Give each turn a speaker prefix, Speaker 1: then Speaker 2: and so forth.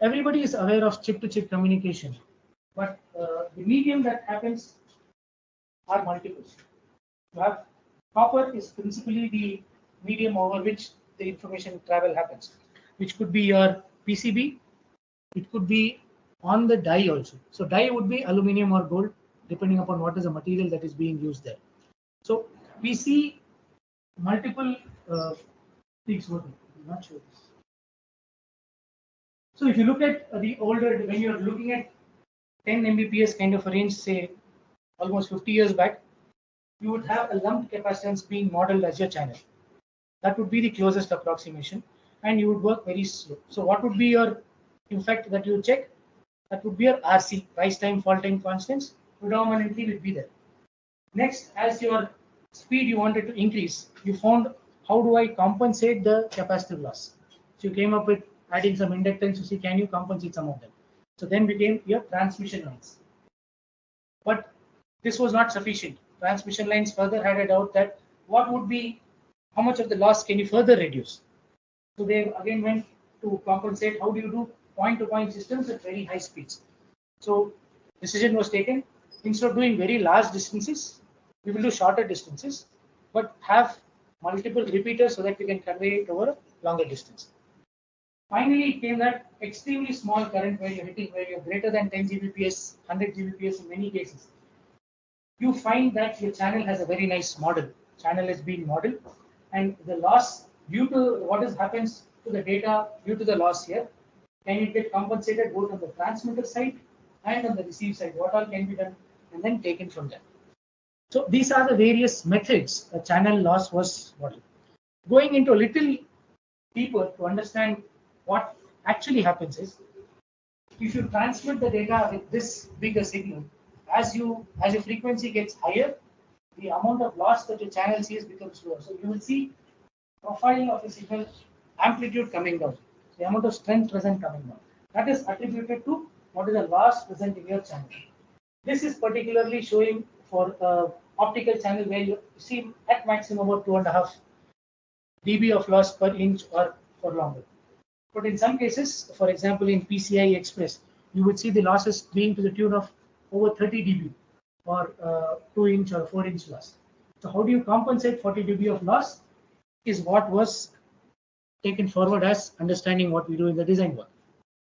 Speaker 1: everybody is aware of chip-to-chip communication, but the medium that happens are multiple. You have copper is principally the medium over which the information travel happens, which could be your PCB, it could be on the die also. So die would be aluminum or gold, depending upon what is the material that is being used there. So we see multiple things working. I'm not sure. So if you look at the older, when you're looking at 10 Mbps kind of a range, say almost 50 years back, you would have a lumped capacitance being modeled as your channel. That would be the closest approximation, and you would work very slow. So what would be your effect that you check? That would be your RC, rise time, fall time constants, predominantly will be there. Next, as your speed you wanted to increase, you found how do I compensate the capacitive loss. So you came up with adding some inductance to see can you compensate some of them. So then became your transmission lines. But this was not sufficient. Transmission lines further had a doubt that what would be, how much of the loss can you further reduce? So they again went to compensate. How do you do point-to-point systems at very high speeds? So decision was taken, instead of doing very large distances, we will do shorter distances, but have multiple repeaters so that we can convey it over a longer distance. Finally, it came that extremely small current where you're hitting, where you're greater than 10 Gbps, 100 Gbps in many cases. You find that your channel has a very nice model. Channel is being modeled, and the loss due to what happens to the data due to the loss here, can it get compensated both on the transmitter side and on the receive side? What all can be done and then taken from there. So these are the various methods a channel loss was modeled. Going into a little deeper to understand what actually happens is, if you transmit the data with this bigger signal, as your frequency gets higher, the amount of loss that your channel sees becomes lower. So you will see profiling of the signal, amplitude coming down, the amount of strength present coming down. That is attributed to what is the loss present in your channel. This is particularly showing for optical channel where you see at maximum about 2.5 dB of loss per inch or for longer. But in some cases, for example, in PCI Express, you would see the losses being to the tune of over 30 dB or 2-inch or 4-inch loss. So how do you compensate 40 dB of loss is what was taken forward as understanding what we do in the design work.